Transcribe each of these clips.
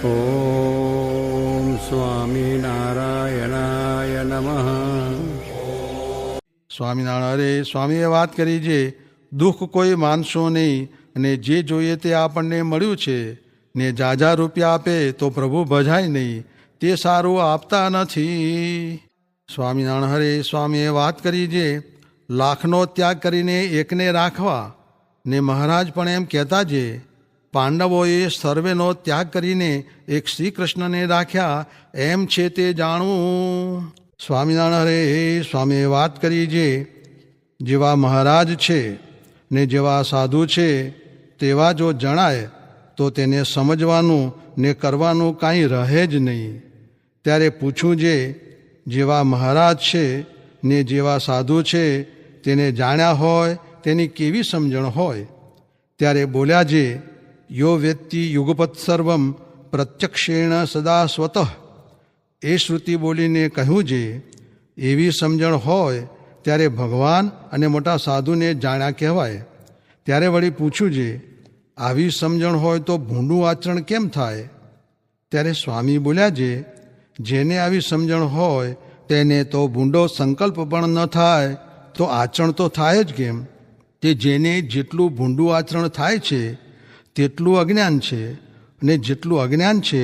ઓમ સ્વામિનારાયણાય નમઃ. સ્વામિનારાયણ અરે સ્વામીએ વાત કરી છે, દુઃખ કોઈ માનશો નહીં, અને જે જોઈએ તે આપણને મળ્યું છે, ને જાજા રૂપિયા આપે તો પ્રભુ ભજાય નહીં, તે સારું આપતા નથી. સ્વામિનારાયણ હરે સ્વામીએ વાત કરી છે, લાખનો ત્યાગ કરીને એકને રાખવા, ને મહારાજ પણ એમ કહેતા છે, પાંડવોએ સર્વેનો ત્યાગ કરીને એક શ્રી કૃષ્ણને રાખ્યા, એમ છે તે જાણવું. સ્વામિનારાયણ હરે સ્વામીએ વાત કરી છે, જેવા મહારાજ છે ને જેવા સાધુ છે તેવા જો જણાય તો તેને સમજવાનું ને કરવાનું કાંઈ રહે જ નહીં. ત્યારે પૂછું છે, જેવા મહારાજ છે ને જેવા સાધુ છે તેને જાણ્યા હોય તેની કેવી સમજણ હોય? ત્યારે બોલ્યા છે, યો વેત્તિ યુગપત સર્વમ પ્રત્યક્ષેણ સદા સ્વતઃ. એ શ્રુતિ બોલીને કહ્યું છે, એવી સમજણ હોય ત્યારે ભગવાન અને મોટા સાધુને જાણ્યા કહેવાય. ત્યારે વળી પૂછ્યું છે, આવી સમજણ હોય તો ભૂંડું આચરણ કેમ થાય? ત્યારે સ્વામી બોલ્યા છે, જેને આવી સમજણ હોય તેને તો ભૂંડો સંકલ્પ પણ ન થાય તો આચરણ તો થાય જ કેમ? તે જેને જેટલું ભૂંડું આચરણ થાય છે તેટલું અજ્ઞાન છે, અને જેટલું અજ્ઞાન છે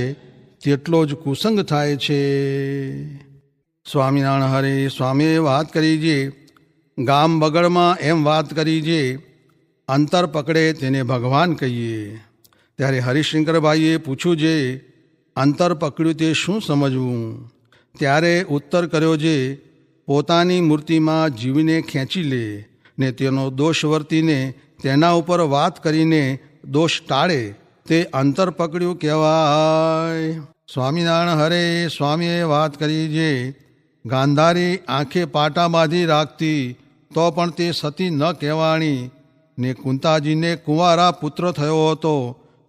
તેટલો જ કુસંગ થાય છે. સ્વામિનારાયણ હરે સ્વામીએ વાત કરી છે, ગામ બગડમાં એમ વાત કરી છે, અંતર પકડે તેને ભગવાન કહીએ. ત્યારે હરિશંકરભાઈએ પૂછ્યું છે, અંતર પકડ્યું તે શું સમજવું? ત્યારે ઉત્તર કર્યો છે, પોતાની મૂર્તિમાં જીવને ખેંચી લે ને તેનો દોષ વર્તીને તેના ઉપર વાત કરીને દોષ ટાળે તે અંતર પકડ્યું કહેવાય. સ્વામિનારાયણ હરે સ્વામીએ વાત કરી છે, ગાંધારી આંખે પાટા બાંધી રાખતી તો પણ તે સતી ન કહેવાણી, ને કુંતાજીને કુંવારા પુત્ર થયો હતો,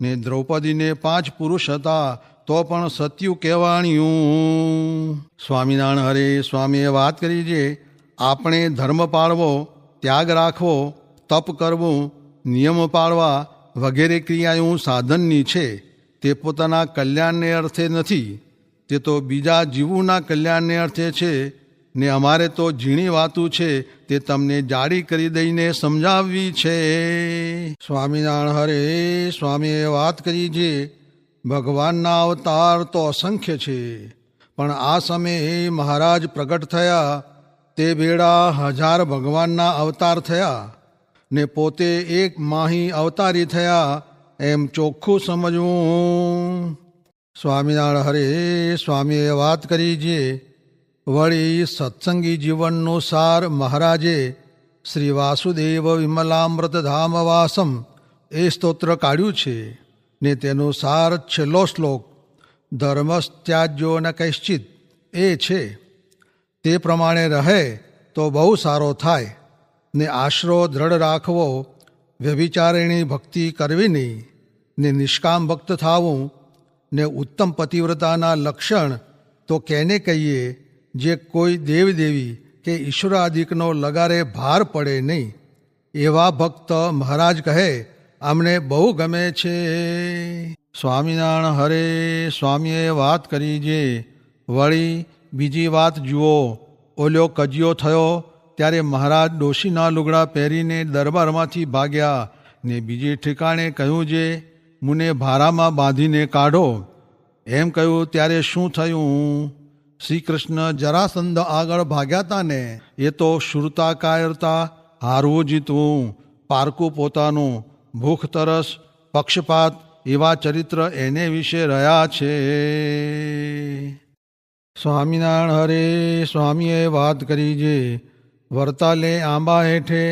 ને દ્રૌપદીને 5 પુરુષ હતા તો પણ સત્યુ કહેવાણ્યું. સ્વામિનારાયણ હરે સ્વામીએ વાત કરી છે, આપણે ધર્મ પાળવો, ત્યાગ રાખવો, તપ કરવું, નિયમ પાળવા વગેરે ક્રિયાઓ સાધનની છે, તે પોતાના કલ્યાણને અર્થે નથી, તે તો બીજા જીવોના કલ્યાણને અર્થે છે. ને અમારે તો ઝીણી વાતું છે તે તમને જાડી કરી દઈને સમજાવવી છે. સ્વામિનારાયણ હરે સ્વામીએ વાત કરી છે, ભગવાનના અવતાર તો અસંખ્ય છે, પણ આ સમયે મહારાજ પ્રગટ થયા તે બેડા 1000 ભગવાનના અવતાર થયા, ને પોતે એક માહી અવતારી થયા, એમ ચોખ્ખું સમજવું. સ્વામિનારાયણ હરે સ્વામીએ વાત કરી છે, વળી સત્સંગી જીવનનો સાર મહારાજે શ્રી વાસુદેવ વિમલામૃત ધામ વાસમ એ સ્તોત્ર કાઢ્યું છે, ને તેનો સાર છેલ્લો શ્લોક ધર્મસ્ત્યાજ્યો ન કૈશ્ચિત એ છે. તે પ્રમાણે રહે તો બહુ સારો થાય, ને આશરો દ્રઢ રાખવો, વ્યભિચારિણી ભક્તિ કરવી નહીં, ને નિષ્કામ ભક્ત થાવું, ને ઉત્તમ પતિવ્રતાના લક્ષણ તો કેને કહીએ, જે કોઈ દેવદેવી કે ઈશ્વરાદિકનો લગારે ભાર પડે નહીં, એવા ભક્ત મહારાજ કહે અમને બહુ ગમે છે. સ્વામિનારાયણ હરે સ્વામીએ વાત કરી છે, વળી બીજી વાત જુઓ, ઓલ્યો કજિયો થયો ત્યારે મહારાજ ડોશીના લુગડા પહેરીને દરબારમાંથી ભાગ્યા, ને બીજે ઠેકાણે કહ્યું છે, મુને ભારામાં બાંધીને કાઢો. એમ કહ્યું ત્યારે શું થયું? શ્રી કૃષ્ણ જરાસંધ આગળ ભાગ્યા હતા ને, એ તો શુરતા કાયરતા, હારવું જીતવું, પારકું પોતાનું, ભૂખ તરસ, પક્ષપાત એવા ચરિત્ર એને વિશે રહ્યા છે. સ્વામિનારાયણ હરે સ્વામીએ વાત કરી છે, વરતાલે આંબા હેઠે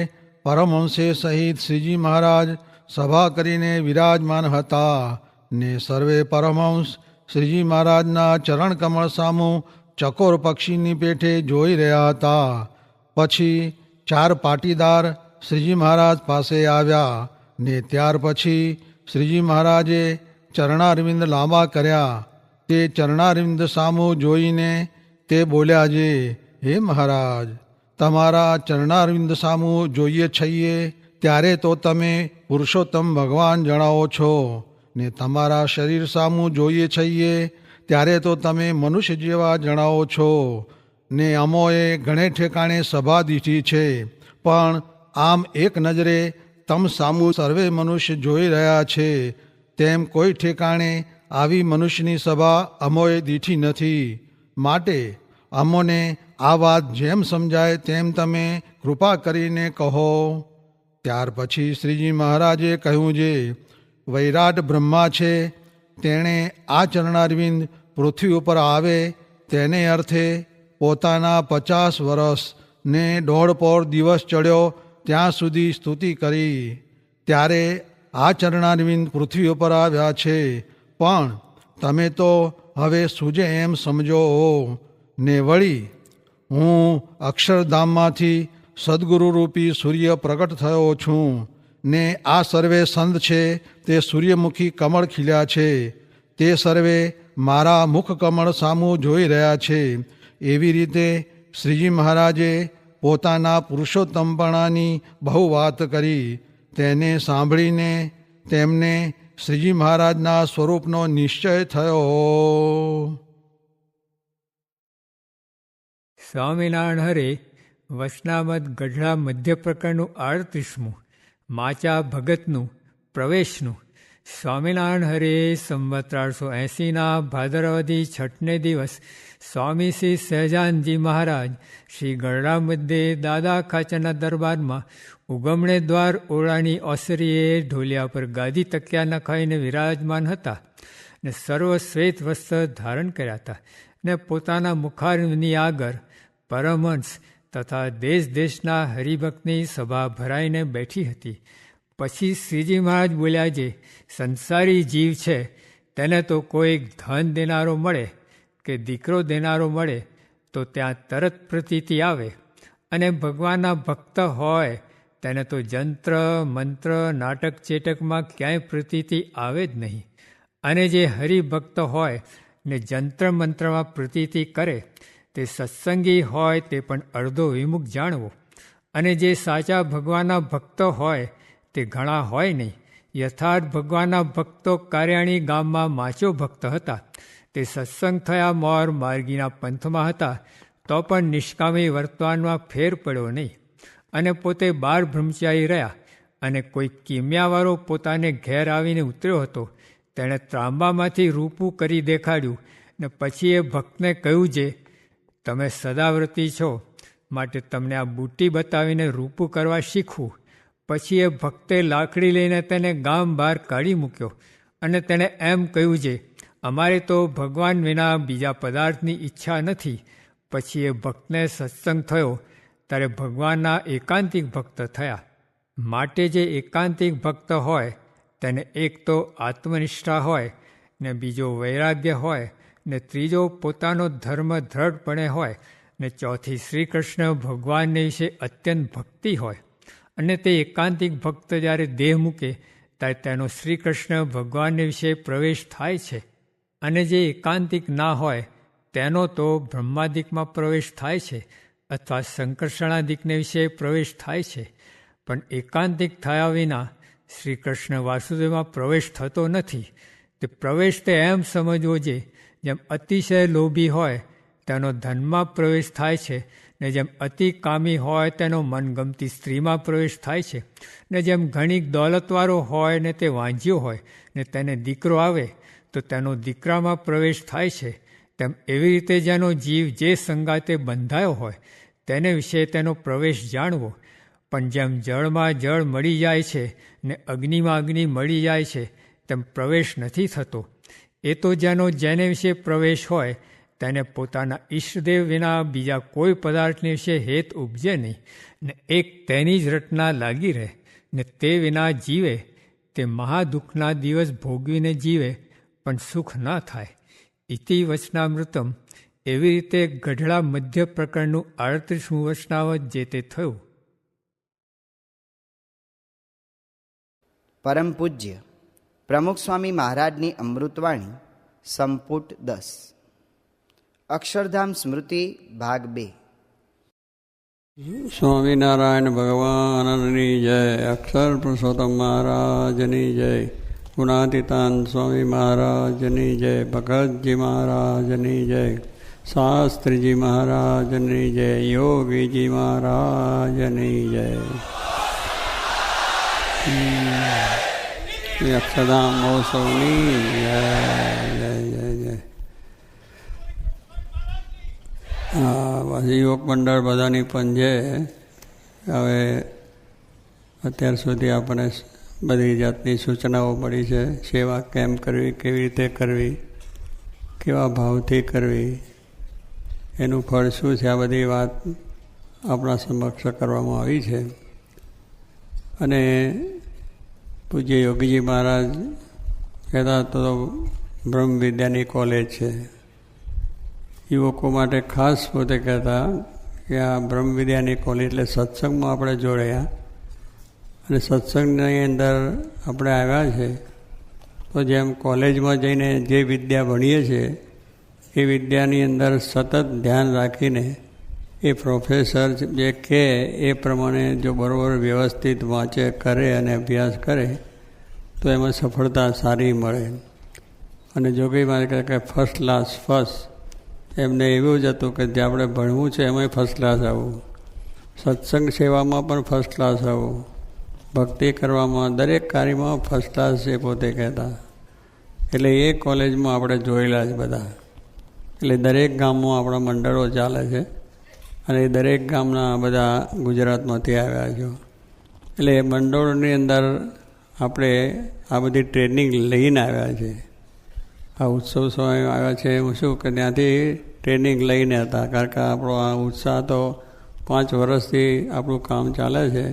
પરમહંસે સહિત શ્રીજી મહારાજ સભા કરીને વિરાજમાન હતા, ને સર્વે પરમહંસ શ્રીજી મહારાજના ચરણ કમળ સામું ચકોર પક્ષીની પેઠે જોઈ રહ્યા હતા. પછી 4 પાટીદાર શ્રીજી મહારાજ પાસે આવ્યા, ને ત્યાર પછી શ્રીજી મહારાજે ચરણારવિંદ લાંબા કર્યા. તે ચરણારવિંદ સામું જોઈને તે બોલ્યા છે, હે મહારાજ, તમારા ચરણારવિંદ સામું જોઈએ છીએ ત્યારે તો તમે પુરુષોત્તમ ભગવાન જણાવો છો, ને તમારા શરીર સામું જોઈએ છીએ ત્યારે તો તમે મનુષ્ય જેવા જણાવો છો ને અમોએ ઘણે ઠેકાણે સભા દીધી છે, પણ આમ એક નજરે તમ સામું સર્વે મનુષ્ય જોઈ રહ્યા છે, તેમ કોઈ ઠેકાણે આવી મનુષ્યની સભા અમોએ દીઠી નથી. માટે અમોને આ વાત જેમ સમજાય તેમ તમે કૃપા કરીને કહો. ત્યાર પછી શ્રીજી મહારાજે કહ્યું, જે વૈરાટ બ્રહ્મા છે તેણે આ ચરણારવિંદ પૃથ્વી ઉપર આવે તેને અર્થે પોતાના 50 વર્ષ ને 1.5 દિવસ ચડ્યો ત્યાં સુધી સ્તુતિ કરી. ત્યારે આ ચરણારવિંદ પૃથ્વી ઉપર આવ્યા છે, પણ તમે તો હવે સૂજે એમ સમજો ને વળી હું અક્ષરધામમાંથી સદગુરુરૂપી સૂર્ય પ્રગટ થયો છું ને આ સર્વે સંત છે તે સૂર્યમુખી કમળ ખીલ્યા છે, તે સર્વે મારા મુખ કમળ સામું જોઈ રહ્યા છે. એવી રીતે શ્રીજી મહારાજે પોતાના પુરુષોત્તમપણાની બહુ વાત કરી. તેને સાંભળીને તેમને શ્રીજી મહારાજના સ્વરૂપનો નિશ્ચય થયો. સ્વામિનારાયણ હરે વચનામત ગઢડા મધ્ય પ્રકરણનું 38મું માચા ભગતનું પ્રવેશનું. સ્વામિનારાયણ હરે સંવત 1880ના ભાદરવદી છઠને દિવસ સ્વામી શ્રી સહજાનંદજી મહારાજ શ્રી ગઢડા મધ્યે દાદા ખાચરના દરબારમાં ઉગમણે દ્વાર ઓરડાની ઓસરીએ ઢોલિયા પર ગાદી તકિયા નખાઈને વિરાજમાન હતા ને સર્વ શ્વેત વસ્ત્ર ધારણ કર્યા હતા ને પોતાના મુખારની આગળ પરમહંસ તથા દેશ દેશના હરિભક્તની સભા ભરાઈને બેઠી હતી. પછી શ્રીજી મહારાજ બોલ્યા, જે સંસારી જીવ છે તેને તો કોઈ ધન દેનારો મળે કે દીકરો દેનારો મળે તો ત્યાં તરત પ્રતીતિ આવે, અને ભગવાનના ભક્ત હોય તેને તો જંત્ર મંત્ર નાટક ચેટકમાં ક્યાંય પ્રતીતિ આવે જ નહીં. અને જે હરિભક્ત હોય ને જંત્ર મંત્રમાં પ્રતીતિ કરે તે સત્સંગી હોય તે પણ અડધો વિમુખ જાણવો. અને જે સાચા ભગવાનના ભક્તો હોય તે ઘણા હોય નહીં. યથાર્થ ભગવાનના ભક્તો કાર્યાણી ગામમાં માચો ભક્ત હતા. તે સત્સંગ થયા મોર માર્ગીના પંથમાં હતા તો પણ નિષ્કામી વર્તમાનમાં ફેર પડ્યો નહીં, અને પોતે 12 બ્રહ્મચારી રહ્યા. અને કોઈ કિમિયાવાળો પોતાને ઘેર આવીને ઉતર્યો હતો, તેણે ત્રાંબામાંથી રૂપું કરી દેખાડ્યું ને પછી એ ભક્તને કહ્યું, જે તમે સદાવ્રતી છો માટે તમને આ બુટ્ટી બતાવીને રૂપું કરવા શીખવું. પછી એ ભક્તે લાકડી લઈને તેને ગામ બહાર કાઢી મૂક્યો અને તેણે એમ કહ્યું, જે અમારે તો ભગવાન વિના બીજા પદાર્થની ઈચ્છા નથી. પછી એ ભક્તને સત્સંગ થયો ત્યારે ભગવાનના એકાંતિક ભક્ત થયા. માટે જે એકાંતિક ભક્ત હોય તેને એક તો આત્મનિષ્ઠા હોય ને બીજો વૈરાગ્ય હોય ને ત્રીજો પોતાનો ધર્મ દ્રઢપણે હોય ને ચોથી શ્રી કૃષ્ણ ભગવાનને વિશે અત્યંત ભક્તિ હોય. અને તે એકાંતિક ભક્ત જ્યારે દેહ મૂકે ત્યારે તેનો શ્રી કૃષ્ણ ભગવાનને વિશે પ્રવેશ થાય છે. અને જે એકાંતિક ના હોય તેનો તો બ્રહ્માદિકમાં પ્રવેશ થાય છે અથવા સંકર્ષણાદિકને વિશે પ્રવેશ થાય છે. પણ એકાંતિક થયા વિના શ્રી કૃષ્ણ વાસુદેવમાં પ્રવેશ થતો નથી. તે પ્રવેશ તે એમ સમજવો, જે જેમ અતિશય લોભી હોય તેનો ધનમાં પ્રવેશ થાય છે, ને જેમ અતિ કામી હોય તેનો મનગમતી સ્ત્રીમાં પ્રવેશ થાય છે, ને જેમ ઘણી દોલતવાળો હોય ને તે વાંજ્યો હોય ને તેને દીકરો આવે તો તેનો દીકરામાં પ્રવેશ થાય છે, તેમ એવી રીતે જેનો જીવ જે સંગાતે બંધાયો હોય તેને વિશે તેનો પ્રવેશ જાણવો. પણ જેમ જળમાં જળ મળી જાય છે ને અગ્નિમાં અગ્નિ મળી જાય છે તેમ પ્રવેશ નથી થતો. એ તો જેને વિશે પ્રવેશ હોય તેને પોતાના ઈષ્ટદેવ વિના બીજા કોઈ પદાર્થને વિશે હેત ઉપજે નહીં ને એક તેની જ રટના લાગી રહે ને તે વિના જીવે તે મહાદુઃખના દિવસ ભોગવીને જીવે પણ સુખ ના થાય. ઇતિ વચનામૃતમ. એવી રીતે ગઢડા મધ્ય પ્રકરણનું 38મું વચનાવત જે તે થયું. પરમ પૂજ્ય પ્રમુખ સ્વામી મહારાજની અમૃતવાણી સંપુટ 10 અક્ષરધામ સ્મૃતિ ભાગ 2. સ્વામિનારાયણ ભગવાનની જય. અક્ષર પુરુષોત્તમ મહારાજની જય. ગુણાતીતાન સ્વામી મહારાજની જય, ભગતજી મહારાજની જય, શાસ્ત્રીજી મહારાજની જય, યોગીજી મહારાજની જય. અક્ષરધામ મહોત્સવની જય જય જય જય. પછી યુવક મંડળ બધાની પણ છે. હવે અત્યાર સુધી આપણને બધી જાતની સૂચનાઓ મળી છે. સેવા કેમ કરવી, કેવી રીતે કરવી, કેવા ભાવથી કરવી, એનું ફળ શું છે, આ બધી વાત આપણા સમક્ષ કરવામાં આવી છે. અને પૂજ્ય યોગીજી મહારાજ કહેતા તો બ્રહ્મ વિદ્યાની કોલેજ છે. યુવકો માટે ખાસ પોતે કહેતા કે આ બ્રહ્મ વિદ્યાની કોલેજ એટલે સત્સંગમાં આપણે જોડાયા અને સત્સંગની અંદર આપણે આવ્યા છે તો જેમ કોલેજમાં જઈને જે વિદ્યા ભણીએ છીએ એ વિદ્યાની અંદર સતત ધ્યાન રાખીને એ પ્રોફેસર જે કહે એ પ્રમાણે જો બરાબર વ્યવસ્થિત વાંચે, કરે અને અભ્યાસ કરે તો એમાં સફળતા સારી મળે. અને જોગી મારે કહે કે ફર્સ્ટ ક્લાસ ફર્સ્ટ, એમને એવું જ હતું કે જે આપણે ભણવું છે એમાંય ફર્સ્ટ ક્લાસ આવવું, સત્સંગ સેવામાં પણ ફર્સ્ટ ક્લાસ આવવું, ભક્તિ કરવામાં દરેક કાર્યમાં ફર્સ્ટ ક્લાસ છે પોતે કહેતા. એટલે એ કોલેજમાં આપણે જોયેલા જ બધા. એટલે દરેક ગામમાં આપણા મંડળો ચાલે છે અને એ દરેક ગામના બધા ગુજરાતમાંથી આવ્યા છો. એટલે એ મંડળોની અંદર આપણે આ બધી ટ્રેનિંગ લઈને આવ્યા છે. આ ઉત્સવ સમય આવ્યા છે હું શું કે ત્યાંથી ટ્રેનિંગ લઈને હતા, કારણ કે આપણો આ ઉત્સાહ તો 5 વર્ષથી આપણું કામ ચાલે છે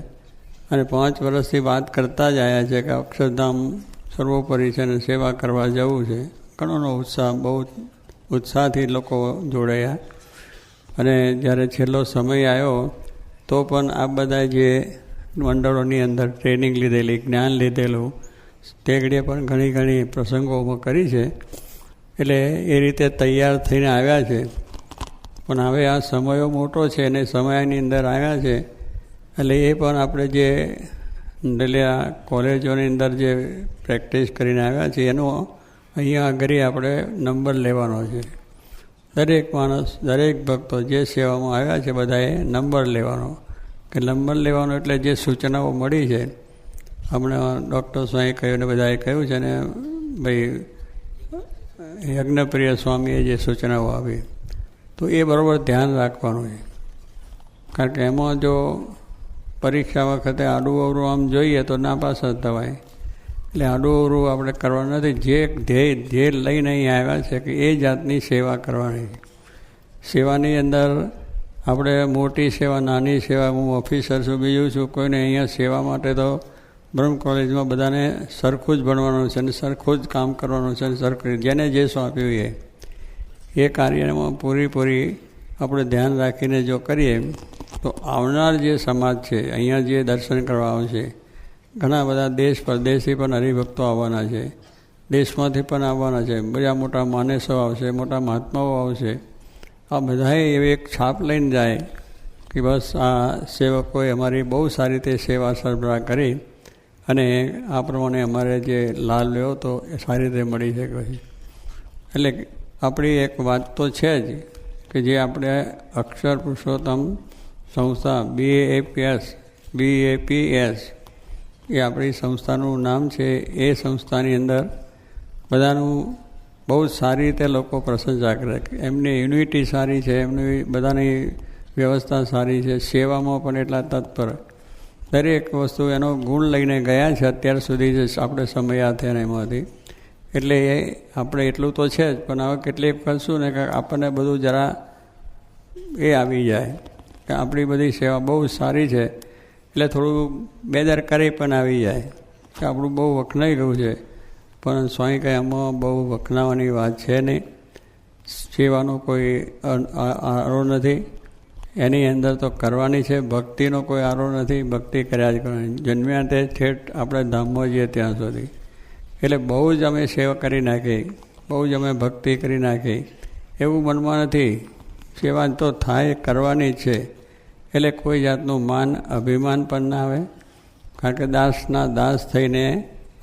અને 5 વર્ષથી વાત કરતા જ આવ્યા છે કે અક્ષરધામ સર્વોપરી છે અને સેવા કરવા જવું છે. ઘણોનો ઉત્સાહ, બહુ ઉત્સાહથી લોકો જોડાયા. અને જ્યારે છેલ્લો સમય આવ્યો તો પણ આ બધા જે મંડળોની અંદર ટ્રેનિંગ લીધેલી, જ્ઞાન લીધેલું, તે ઘડીએ પણ ઘણી ઘણી પ્રસંગોમાં કરી છે. એટલે એ રીતે તૈયાર થઈને આવ્યા છે. પણ હવે આ સમયો મોટો છે અને સમયની અંદર આવ્યા છે એટલે એ પણ આપણે જે ડેલિયા કોલેજોની અંદર જે પ્રેક્ટિસ કરીને આવ્યા છે એનો અહીંયા આગળ આપણે નંબર લેવાનો છે. દરેક માણસ, દરેક ભક્તો જે સેવામાં આવ્યા છે બધાએ નંબર લેવાનો. કે નંબર લેવાનો એટલે જે સૂચનાઓ મળી છે, હમણાં ડૉક્ટર સ્વામીએ કહ્યું ને બધાએ કહ્યું છે ને ભાઈ યજ્ઞપ્રિય સ્વામીએ જે સૂચનાઓ આપી તો એ બરાબર ધ્યાન રાખવાનું છે. કારણ કે એમાં જો પરીક્ષા વખતે આડું અવરું આમ જોઈએ તો નાપાસ જ થવાય. એટલે આડું અવરું આપણે કરવાનું નથી. જે ધ્યેય લઈને અહીં આવ્યા છે કે એ જાતની સેવા કરવાની. સેવાની અંદર આપણે મોટી સેવા, નાની સેવા, હું ઓફિસર છું, બીજું છું, કોઈને અહીંયા સેવા માટે તો બ્રહ્મ કોલેજમાં બધાને સરખું જ ભણવાનું છે અને સરખું જ કામ કરવાનું છે અને સરખું જેને જે સોંપ્યું એ કાર્યમાં પૂરી આપણે ધ્યાન રાખીને જો કરીએ તો આવનાર જે સમાજ છે, અહીંયા જે દર્શન કરવા આવશે, ઘણા બધા દેશ પરદેશથી પણ હરિભક્તો આવવાના છે, દેશમાંથી પણ આવવાના છે, બધા મોટા માણસો આવશે, મોટા મહાત્માઓ આવશે. આ બધાએ એવી એક છાપ લઈને જાય કે બસ આ સેવકોએ અમારી બહુ સારી રીતે સેવા સરબરાહ કરી અને આ પ્રમાણે અમારે જે લાભ લેવો તો એ સારી રીતે મળી શકે છે. એટલે આપણી એક વાત તો છે જ કે જે આપણે અક્ષર પુરુષોત્તમ સંસ્થા BAPS એ આપણી સંસ્થાનું નામ છે. એ સંસ્થાની અંદર બધાનું બહુ સારી રીતે લોકો પ્રશંસા કરે. એમની યુનિટી સારી છે, એમની બધાની વ્યવસ્થા સારી છે, સેવામાં પણ એટલા તત્પર, દરેક વસ્તુ એનો ગુણ લઈને ગયા છે અત્યાર સુધી જે આપણે સમયા થયા એમાંથી. એટલે એ આપણે એટલું તો છે જ, પણ હવે કેટલીક વખત શું ને કે આપણને બધું જરા એ આવી જાય કે આપણી બધી સેવા બહુ સારી છે એટલે થોડું બેદરકારી પણ આવી જાય કે આપણું બહુ વખણાઈ ગયું છે. પણ સ્વામી કહે આમાં બહુ વખણાવાની વાત છે નહીં. સેવાનો કોઈ આરો નથી, એની અંદર તો કરવાની છે. ભક્તિનો કોઈ આરો નથી, ભક્તિ કર્યા જ કરવાની. જન્મ્યા તે ઠેઠ આપણે ધામમાં જઈએ ત્યાં સુધી. એટલે બહુ જ અમે સેવા કરી નાખી, બહુ જ અમે ભક્તિ કરી નાખી એવું મનમાં નથી. સેવા તો થાય, કરવાની જ છે. એટલે કોઈ જાતનું માન અભિમાન પણ ના આવે. કારણ કે દાસના દાસ થઈને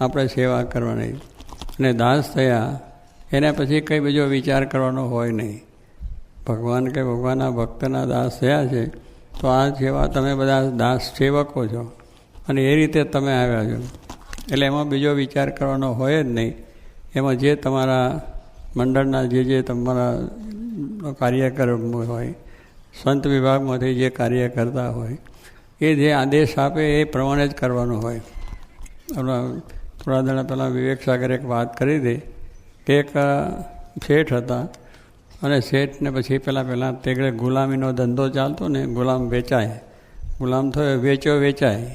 આપણે સેવા કરવાની. અને દાસ થયા એના પછી કંઈ બીજો વિચાર કરવાનો હોય નહીં. ભગવાન કે ભગવાનના ભક્તના દાસ થયા છે તો આ સેવા તમે બધા દાસ સેવકો છો અને એ રીતે તમે આવ્યા છો. એટલે એમાં બીજો વિચાર કરવાનો હોય જ નહીં. એમાં જે તમારા મંડળના જે તમારા કાર્યકર હોય, સંત વિભાગમાંથી જે કાર્ય કરતા હોય એ જે આદેશ આપે એ પ્રમાણે જ કરવાનું હોય. થોડા દાડા પહેલાં વિવેક સાગરે એક વાત કરી હતી કે એક શેઠ હતા અને શેઠને પછી પહેલાં તે ગુલામીનો ધંધો ચાલતો ને, ગુલામ વેચાય, ગુલામ થયો વેચાય,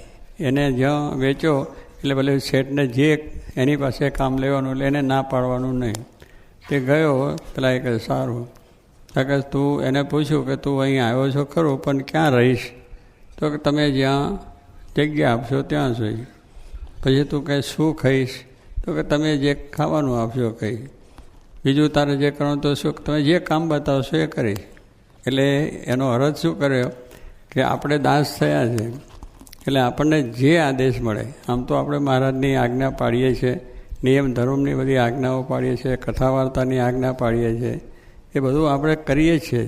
એને જ્યાં વેચો એટલે ભલે શેઠને જે એની પાસે કામ લેવાનું એટલે એને ના પાડવાનું નહીં. તે ગયો પેલા એ કહે સારું, કે તું એને પૂછ્યું કે તું અહીં આવ્યો છો ખરું પણ ક્યાં રહીશ? તો કે તમે જ્યાં જગ્યા આપશો ત્યાં જોઈ. પછી તું કહે શું ખાઈશ? તો કે તમે જે ખાવાનું આપશો કહીશ. બીજું તારે જે કરવાનું તો શું, તમે જે કામ બતાવશો એ કરીશ. એટલે એનો અર્થ શું કર્યો કે આપણે દાસ થયા છે એટલે આપણને જે આદેશ મળે, આમ તો આપણે મહારાજની આજ્ઞા પાડીએ છીએ, નિયમ ધર્મની બધી આજ્ઞાઓ પાડીએ છીએ, કથા વાર્તાની આજ્ઞા પાડીએ છીએ, એ બધું આપણે કરીએ છીએ.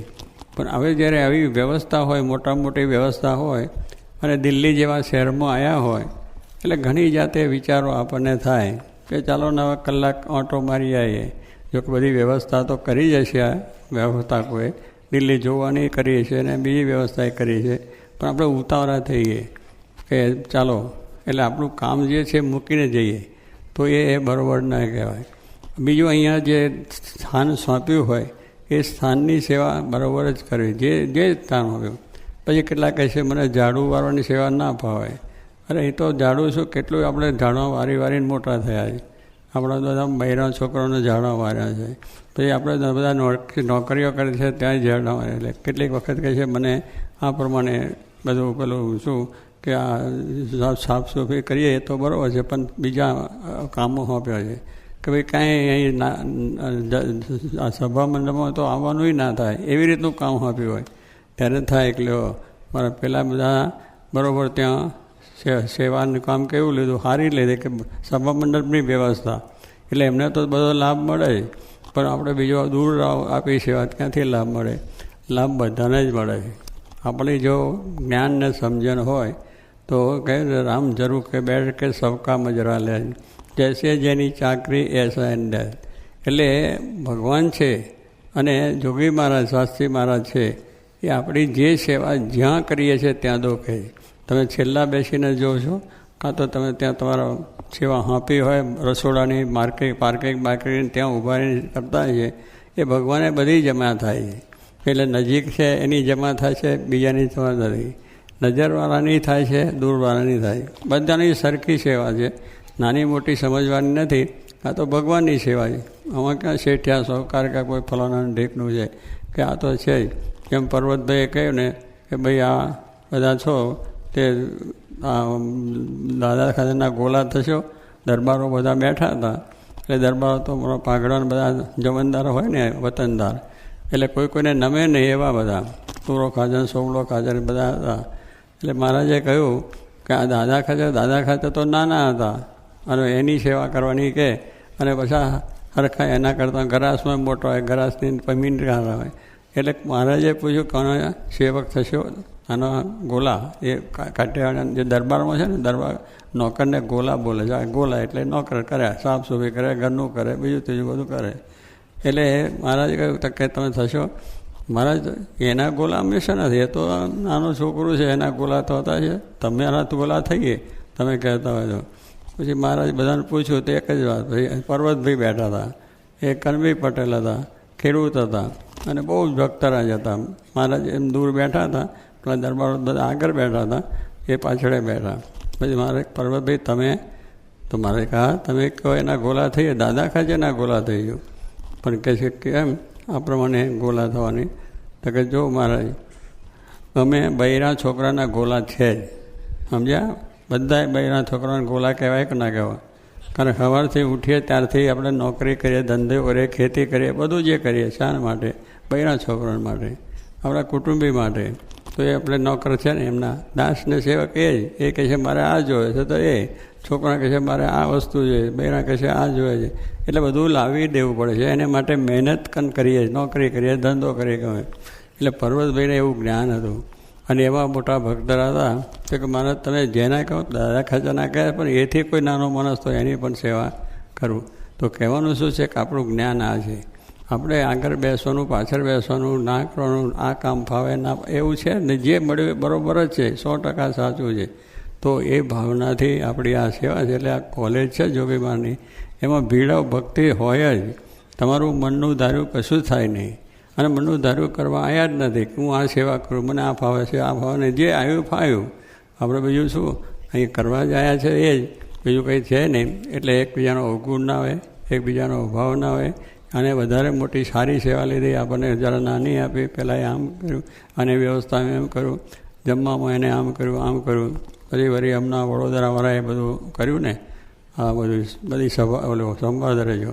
પણ હવે જ્યારે આવી વ્યવસ્થા હોય, મોટા મોટી વ્યવસ્થા હોય અને દિલ્હી જેવા શહેરમાં આવ્યા હોય એટલે ઘણી જાતે વિચારો આપણને થાય કે ચાલો ને હવે કલાક ઓટો મારી આવીએ. જો કે બધી વ્યવસ્થા તો કરી જ હશે આ વ્યવસ્થાકોએ, દિલ્હી જોવાની કરીએ છીએ અને બીજી વ્યવસ્થા કરીએ છીએ, પણ આપણે ઉતાવળા થઈએ કે ચાલો એટલે આપણું કામ જે છે મૂકીને જઈએ તો એ બરાબર ન કહેવાય. બીજું અહીંયા જે સ્થાન સોંપ્યું હોય એ સ્થાનની સેવા બરાબર જ કરવી, જે સ્થાન આવ્યું. પછી કેટલાક કહે છે મને ઝાડુ વાળવાની સેવા ના ફાવે. અરે એ તો ઝાડુ શું, કેટલું આપણે ઝાડવા વારીને મોટા થયા છે. આપણા બધા બૈરા છોકરાઓને ઝાડવા વાર્યા છે. પછી આપણે બધા નોકરીઓ કરે છે ત્યાં ઝાડવા વાર્યા. એટલે કેટલીક વખત કહે છે મને આ પ્રમાણે બધું પેલું શું કે આ સાફ સફાઈ કરીએ એ તો બરાબર છે પણ બીજા કામો સોંપ્યા છે કે ભાઈ કાંઈ અહીં આ સભા મંડપમાં તો આવવાનું ના થાય એવી રીતનું કામ સોંપ્યું હોય ત્યારે થાય. એટલે મારા પેલા બધા બરાબર ત્યાં સેવાનું કામ કેવું લીધું, સારી લીધી કે સભા મંડપની વ્યવસ્થા, એટલે એમને તો બધો લાભ મળે પણ આપણે બીજો દૂર આપી સેવા ક્યાંથી લાભ મળે? લાભ બધાને જ મળે. આપણી જો જ્ઞાન ને સમજણ હોય તો કહે રામ જરૂર કે બેઠ કે સબકા મજરા લે, જૈસે જેની ચાકરી એસા એન્ડ. એટલે ભગવાન છે અને જોગી મહારાજ, શાસ્ત્રી મહારાજ છે એ આપણી જે સેવા જ્યાં કરીએ છીએ ત્યાં દો કહે. તમે છેલ્લા બેસીને જોશો કાં તો તમે ત્યાં તમારા સેવા હાંપી હોય રસોડાની પાર્કિંગ ત્યાં ઊભા રહીને કરતા છે એ ભગવાને બધી જમા થાય છે. એટલે નજીક છે એની જમા થાય છે, બીજાની જમા નથી. નજરવાળાની થાય છે, દૂરવાળાની થાય, બધાની સરખી સેવા છે. નાની મોટી સમજવાની નથી. આ તો ભગવાનની સેવા છે. આમાં ક્યાં શેઠિયા સહકાર કે કોઈ ફલાણા ઢીકનું છે કે આ તો છે જ. જેમ પર્વતભાઈએ કહ્યું ને કે ભાઈ આ બધા છો તે દાદા ખાતરના ગોલા થશો, દરબારો બધા બેઠા હતા. એટલે દરબારો તો પાઘડા બધા જમનદાર હોય ને, વતનદાર, એટલે કોઈને નમે નહીં એવા બધા પૂરો ખાજર સોવડો ખાજર બધા હતા. એટલે મહારાજે કહ્યું કે આ દાદા ખાચર તો નાના હતા અને એની સેવા કરવાની કે અને પછી હરખા એના કરતાં ગરાસમાં મોટો હોય, ગરાસની પમીન હોય. એટલે મહારાજે પૂછ્યું કોનો સેવક થશો? આનો ગોલા, એ કાઠિયાવાડ જે દરબારમાં છે ને, દરબાર નોકરને ગોલા બોલે છે. ગોલા એટલે નોકર કરે, સાફ સફાઈ કરે, ઘરનું કરે, બીજું ત્રીજું બધું કરે. એટલે મહારાજે કહ્યું કે તમે થશો? મહારાજ એના ગોલા હંમેશા નથી, એ તો નાનો છોકરું છે, એના ગોલા તો હતા છે, તમે એના ગોલા થઈએ તમે કહેતા હોય તો. પછી મહારાજ બધાને પૂછ્યું તો એક જ વાત. ભાઈ પર્વતભાઈ બેઠા હતા, એ કનભાઈ પટેલ હતા, ખેડૂત હતા અને બહુ જ ભક્તરાજ હતા. મહારાજ એમ દૂર બેઠા હતા, પેલા દરબારો બધા આગળ બેઠા હતા, એ પાછળ બેઠા. પછી મારે પર્વતભાઈ તમે તો મારે કહા તમે કહો એના ગોલા થઈએ? દાદા ખાચે એના ગોલા થઈ ગયું. પણ કહે છે કે એમ આ પ્રમાણે ગોલા થવાની? તો કે જો મહારાજ અમે બૈરા છોકરાના ગોલા છે જ, સમજ્યા? બધા બૈરા છોકરાના ગોલા કહેવાય કે ના કહેવાય? કારણ સવારથી ઉઠીએ ત્યારથી આપણે નોકરી કરીએ, ધંધો કરીએ, ખેતી કરીએ, બધું જે કરીએ શાના માટે? બૈરા છોકરા માટે, આપણા કુટુંબી માટે. તો એ આપણે નોકર છે ને એમના દાસને સેવક એ કહે છે મારે આ જોઈએ છે, તો એ છોકરા કહે છે મારે આ વસ્તુ જોઈએ, બહેરા કહે છે આ જોઈએ છે, એટલે બધું લાવી દેવું પડે છે. એને માટે મહેનત કરીએ, નોકરી કરીએ, ધંધો કરીએ ગમે. એટલે પર્વતભાઈને એવું જ્ઞાન હતું અને એવા મોટા ભક્ત હતા તો કે મારે તમે જેના કહો દાદા ખજાના કહે, પણ એથી કોઈ નાનો માણસ તો એની પણ સેવા કરવું. તો કહેવાનું શું છે કે આપણું જ્ઞાન આ છે, આપણે આગળ બેસવાનું, પાછળ બેસવાનું, ના કરવાનું, આ કામ ફાવે ના એવું છે ને, જે મળ્યું બરાબર જ છે, 100% સાચું છે. તો એ ભાવનાથી આપણી આ સેવા છે. એટલે આ કોલેજ છે જોગીમાની, એમાં ભીડ ભક્તિ હોય જ. તમારું મનનું ધાર્યું કશું થાય નહીં, અને મનનું ધાર્યું કરવા આવ્યા જ નથી કે હું આ સેવા કરું, મને આ ફાવે છે, આ ફાવે નહીં, જે આવ્યું ફાવ્યું. આપણે બીજું શું અહીં કરવા જ આવ્યા છે એ જ, બીજું કંઈ છે નહીં. એટલે એકબીજાનો અવગુણ ના હોય, એકબીજાનો અભાવ ના હોય. અને વધારે મોટી સારી સેવા લીધી, આપણને જરા નાની આપી, પહેલાં આમ કર્યું અને વ્યવસ્થામાં એમ કર્યું, જમવામાં એને આમ કર્યું, આમ કર્યું. પછી વળી હમણાં વડોદરાવાળાએ બધું કર્યું ને, આ બધી સભા ઓલો સંવાદ રહેજો,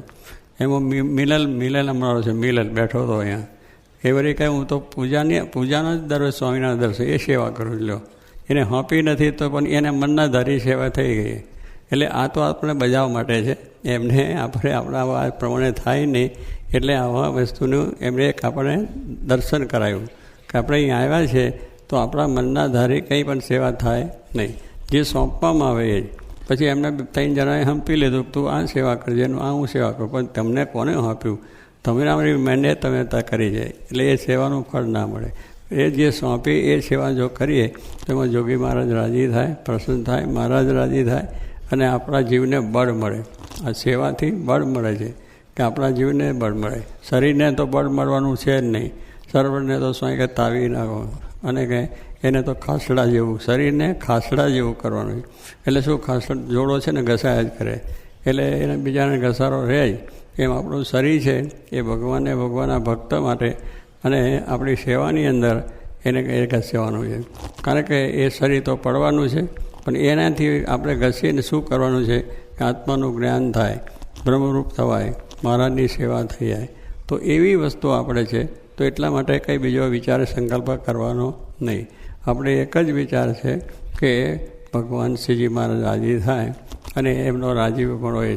એમાં મિલલ હમણાં છે, મિલલ બેઠો હતો અહીંયા. એ વળી કહે હું તો પૂજાનો જ દર સ્વામિનારાયણ દર છે એ સેવા કરું લો. એને હોંપી નથી તો પણ એને મનના ધારી સેવા થઈ ગઈ. એટલે આ તો આપણે બજાવવા માટે છે, એમને આપણે આપણા પ્રમાણે થાય નહીં. એટલે આવા વસ્તુનું એમણે એક આપણે દર્શન કરાયું કે આપણે અહીં આવ્યા છે તો આપણા મનના ધારી કંઈ પણ સેવા થાય નહીં. જે સોંપવામાં આવે એ જ. પછી એમને 3 જણાએ હંપી લીધું તું આ સેવા કરજે, એનું આ હું સેવા કરું, પણ તમને કોને સોંપ્યું? તમે અમારી મહેનત તમે કરી જાય, એટલે એ સેવાનું ફળ ના મળે. એ જે સોંપી એ સેવા જો કરીએ તો એમાં જોગી મહારાજ રાજી થાય, પ્રસન્ન થાય, મહારાજ રાજી થાય અને આપણા જીવને બળ મળે. આ સેવાથી બળ મળે છે કે આપણા જીવને બળ મળે. શરીરને તો બળ મળવાનું છે જ નહીં. સર્વને તો સ્વાય કે તાવી નાખો અને કે એને તો ખાસડા જેવું, શરીરને ખાસડા જેવું કરવાનું. એટલે શું ખાસડા જોડો છે ને ઘસાયા જ કરે, એટલે એને બીજાને ઘસારો રહે જ. એમ આપણું શરીર છે એ ભગવાનના ભક્ત માટે અને આપણી સેવાની અંદર એને ઘસવાનું છે. કારણ કે એ શરીર તો પડવાનું છે, પણ એનાથી આપણે ઘસીને શું કરવાનું છે કે આત્માનું જ્ઞાન થાય, બ્રહ્મરૂપ થવાય, મહારાજની સેવા થઈ જાય. તો એવી વસ્તુ આપણે છે. તો એટલા માટે કંઈ બીજો વિચાર સંકલ્પ કરવાનો નહીં. આપણે એક જ વિચાર છે કે ભગવાન શ્રીજી મહારાજ રાજી થાય અને એમનો રાજીવ પણ હોય.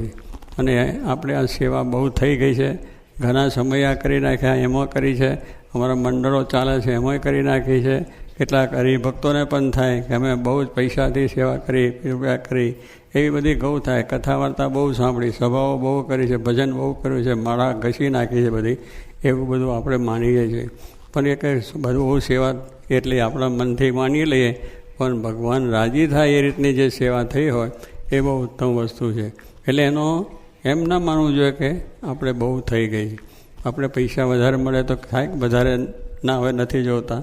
અને આપણે આ સેવા બહુ થઈ ગઈ છે, ઘણા સમય કરી નાખ્યા, એમાં કરી છે, અમારા મંડળો ચાલે છે એમાંય કરી નાખી છે. કેટલાક હરિભક્તોને પણ થાય કે અમે બહુ જ પૈસાથી સેવા કરી, રૂપિયા કરી, એવી બધી ગૌ થાય. કથા વાર્તા બહુ સાંભળી, સભાઓ બહુ કરી છે, ભજન બહુ કર્યું છે, માળા ઘસી નાખી છે બધી, એવું બધું આપણે માનીએ છીએ. પણ એ કંઈ બધું બહુ સેવા એટલી આપણા મનથી માની લઈએ, પણ ભગવાન રાજી થાય એ રીતની જે સેવા થઈ હોય એ બહુ ઉત્તમ વસ્તુ છે. એટલે એનો એમ ના માનવું જોઈએ કે આપણે બહુ થઈ ગઈ, આપણે પૈસા વધારે મળે તો થાય, વધારે ના હોય નથી જોતા,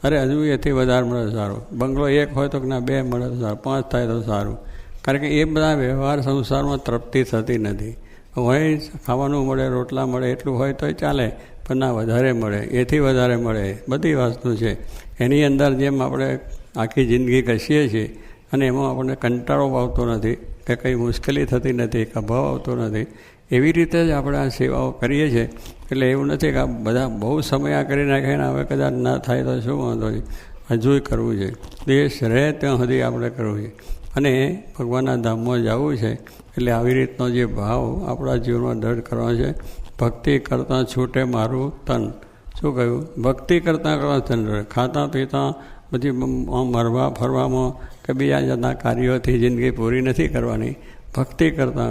અરે હજુ એથી વધારે મળે તો સારું, બંગલો 1 હોય તો ના 2 મળે તો સારું, 5 થાય તો સારું. કારણ કે એ બધા વ્યવહાર સંસારમાં તૃપ્તિ થતી નથી. હોય ખાવાનું મળે, રોટલા મળે એટલું હોય તોય ચાલે, પણ ના વધારે મળે, એથી વધારે મળે, બધી વસ્તુ છે. એની અંદર જેમ આપણે આખી જિંદગી ઘસીએ છીએ અને એમાં આપણને કંટાળો આવતો નથી કે કંઈ મુશ્કેલી થતી નથી, કે અભાવ આવતો નથી, એવી રીતે જ આપણે આ સેવાઓ કરીએ છીએ. એટલે એવું નથી કે આ બધા બહુ સમય કરી નાખે ને હવે કદાચ ના થાય તો શું વાંધો છે, હજુય કરવું છે. દેશ રહે ત્યાં સુધી આપણે કરવું છે અને ભગવાનના ધામમાં જવું છે. એટલે આવી રીતનો જે ભાવ આપણા જીવનમાં દૃઢ કરવાનો છે. ભક્તિ કરતાં છૂટે મારું તન. શું કહ્યું? ભક્તિ કરતાં તન. ખાતા પીતા બધી મરવા ફરવામાં કે બીજા જાતના કાર્યોથી જિંદગી પૂરી નથી કરવાની. ભક્તિ કરતાં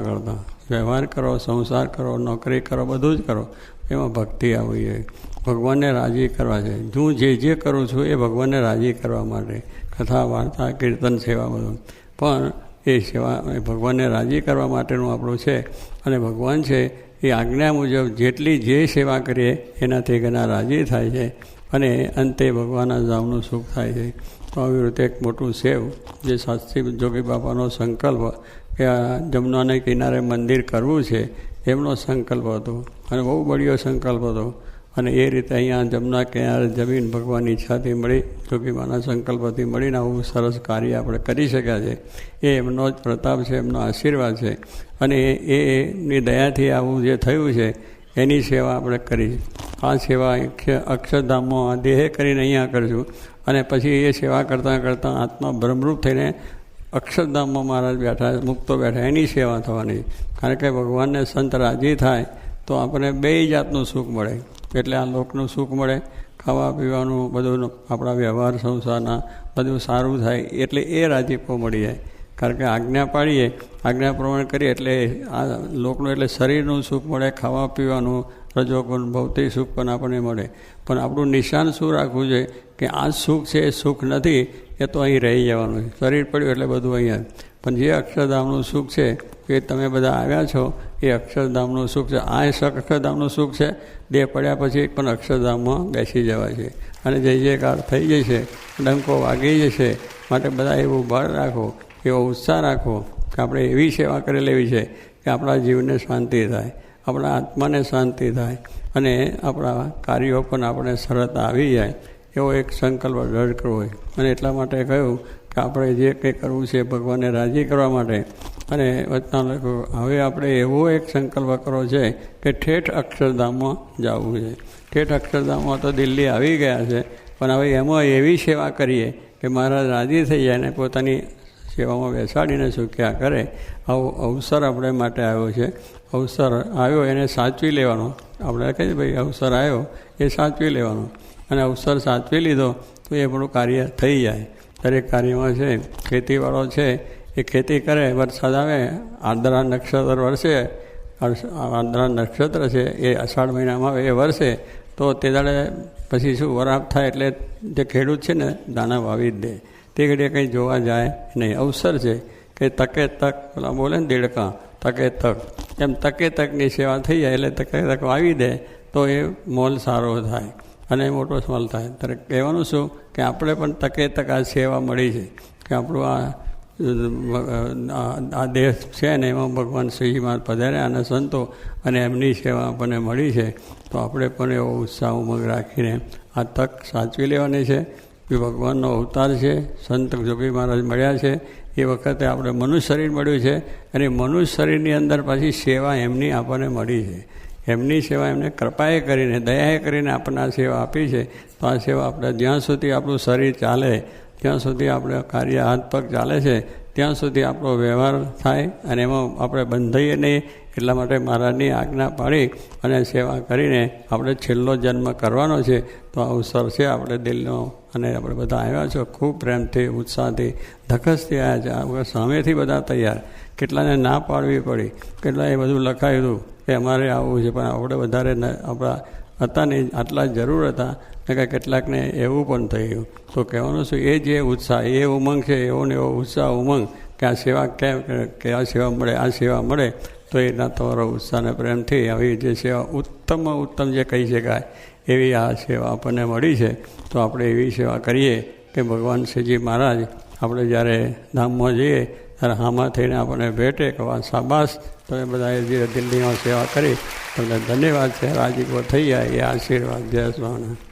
વ્યવહાર કરો, સંસાર કરો, નોકરી કરો, બધું જ કરો, એમાં ભક્તિ આવવી જોઈએ. ભગવાનને રાજી કરવા છે. હું જે કરું છું એ ભગવાનને રાજી કરવા માટે, કથા વાર્તા કીર્તન સેવા બધું, પણ એ સેવા એ ભગવાનને રાજી કરવા માટેનું આપણું છે. અને ભગવાન છે એ આજ્ઞા મુજબ જેટલી જે સેવા કરીએ એનાથી ઘણા રાજી થાય છે અને અંતે ભગવાનના ધામનું સુખ થાય છે. તો આવી રીતે એક મોટું સેવ જે શાસ્ત્રી જોગી બાપાનો સંકલ્પ કે આ જમનાને કિનારે મંદિર કરવું છે એમનો સંકલ્પ હતો અને બહુ બળિયો સંકલ્પ હતો. અને એ રીતે અહીંયા જમના કિનારે જમીન ભગવાનની ઈચ્છાથી મળી, જોગીમાના સંકલ્પથી મળીને આવું સરસ કાર્ય આપણે કરી શક્યા છે. એ એમનો જ પ્રતાપ છે, એમનો આશીર્વાદ છે. અને એની દયાથી આવું જે થયું છે એની સેવા આપણે કરી. આ સેવા અક્ષરધામમાં દેહ કરીને અહીંયા કરશું અને પછી એ સેવા કરતાં કરતાં આત્મા બ્રહ્મરૂપ થઈને અક્ષરધામમાં મહારાજ બેઠા મુક્તો બેઠા એની સેવા થવાની. કારણ કે ભગવાનને સંત રાજી થાય તો આપણને બે જાતનું સુખ મળે. એટલે આ લોકનું સુખ મળે, ખાવા પીવાનું બધું આપણા વ્યવહાર સંસારના બધું સારું થાય એટલે એ રાજીપો મળી જાય. કારણ કે આજ્ઞા પાડીએ, આજ્ઞા પ્રમાણે કરીએ એટલે આ લોકનું એટલે શરીરનું સુખ મળે, ખાવા પીવાનું રજોગુણ ભૌતિક સુખ પણ આપણને મળે. પણ આપણું નિશાન શું રાખવું છે કે આ સુખ છે એ સુખ નથી, એ તો અહીં રહી જવાનું છે. શરીર પડ્યું એટલે બધું અહીંયા. પણ જે અક્ષરધામનું સુખ છે એ તમે બધા આવ્યા છો એ અક્ષરધામનું સુખ છે. આ અક્ષરધામનું સુખ છે. દેહ પડ્યા પછી પણ અક્ષરધામમાં બેસી જવાય છે અને જય જયકાર થઈ જશે, ડંકો વાગી જશે. માટે બધા એવું બળ રાખો, એવો ઉત્સાહ રાખો કે આપણે એવી સેવા કરી લેવી છે કે આપણા જીવને શાંતિ થાય, આપણા આત્માને શાંતિ થાય અને આપણા કાર્યો પણ આપણે સરળતા આવી જાય. એવો એક સંકલ્પ દૃઢ કરવો હોય. અને એટલા માટે કહ્યું કે આપણે જે કંઈ કરવું છે ભગવાનને રાજી કરવા માટે. અને વચના લોકો હવે આપણે એવો એક સંકલ્પ કરવો છે કે ઠેઠ અક્ષરધામમાં જવું છે. ઠેઠ અક્ષરધામમાં તો દિલ્હી આવી ગયા છે, પણ હવે એમાં એવી સેવા કરીએ કે મહારાજ રાજી થઈ જાય ને પોતાની સેવામાં બેસાડીને સુખ્યા કરે. આવો અવસર આપણે માટે આવ્યો છે. અવસર આવ્યો એને સાચવી લેવાનો. આપણે કહીએ ભાઈ અવસર આવ્યો એ સાચવી લેવાનો. અને અવસર સાચવી લીધો તો એ આપણું કાર્ય થઈ જાય. દરેક કાર્યમાં છે ખેતીવાળો છે એ ખેતી કરે, વરસાદ આવે, આર્દ્રા નક્ષત્ર વરસે, આર્દ્રા નક્ષત્ર છે એ અષાઢ મહિનામાં આવે એ વરસે તો તે દાડે પછી શું વરાપ થાય એટલે જે ખેડૂત છે ને દાણા વાવી જ દે. તે ઘડીએ કંઈ જોવા જાય નહીં. અવસર છે કે તકે તક, પેલા બોલે ને દેડકા તકે તક, એમ તકે તકની સેવા થઈ જાય એટલે તકે તક વાવી દે તો એ મોલ સારો થાય અને મોટો મોલ થાય. ત્યારે કહેવાનું શું કે આપણે પણ તકે તક આ સેવા મળી છે કે આપણું આ દેશ છે ને એમાં ભગવાન શ્રીજીમાં પધાર્યા અને સંતો અને એમની સેવા આપણને મળી છે. તો આપણે પણ એવો ઉત્સાહ ઉમંગ રાખીને આ તક સાચવી લેવાની છે. એ ભગવાનનો અવતાર છે. સંત જોગી મહારાજ મળ્યા છે એ વખતે આપણે મનુષ્ય શરીર મળ્યું છે અને મનુષ્ય શરીરની અંદર પાછી સેવા એમની આપણને મળી છે. એમની સેવા એમને કૃપાએ કરીને, દયાએ કરીને આપણને આ સેવા આપી છે. તો આ સેવા આપણે જ્યાં સુધી આપણું શરીર ચાલે, ત્યાં સુધી આપણે કાર્ય હાથ પગ ચાલે છે, ત્યાં સુધી આપણો વ્યવહાર થાય અને એમાં આપણે બંધાઈએ નહીં. એટલા માટે મહારાજની આજ્ઞા પાડી અને સેવા કરીને આપણે છેલ્લો જન્મ કરવાનો છે. તો અવસર છે આપણે દિલનો અને આપણે બધા આવ્યા છો ખૂબ પ્રેમથી, ઉત્સાહથી, ધકસથી આવ્યા છે. સામેથી બધા તૈયાર. કેટલાને ના પાડવી પડી, કેટલાએ બધું લખાયું હતું કે અમારે આવવું છે, પણ આપણે વધારે આપણા હતા નહીં, આટલા જરૂર હતા કે કેટલાકને એવું પણ થઈ ગયું. તો કહેવાનું શું એ જે ઉત્સાહ, એ ઉમંગ છે, એવો ને એવો ઉત્સાહ ઉમંગ કે આ સેવા કેમ કે આ સેવા મળે, આ સેવા મળે તો એના તમારો ઉત્સાહને પ્રેમથી આવી જે સેવા ઉત્તમમાં ઉત્તમ જે કહી શકાય એવી આ સેવા આપણને મળી છે. તો આપણે એવી સેવા કરીએ કે ભગવાન શ્રીજી મહારાજ આપણે જ્યારે ધામમાં જઈએ ત્યારે હામાં થઈને આપણને ભેટે કે વાત શાબાશ તમે બધાએ જે દિલ્હીમાં સેવા કરી તમને ધન્યવાદ છે, રાજીપો થઈ જાય એ આશીર્વાદ. જય સ્વામિનારાયણ.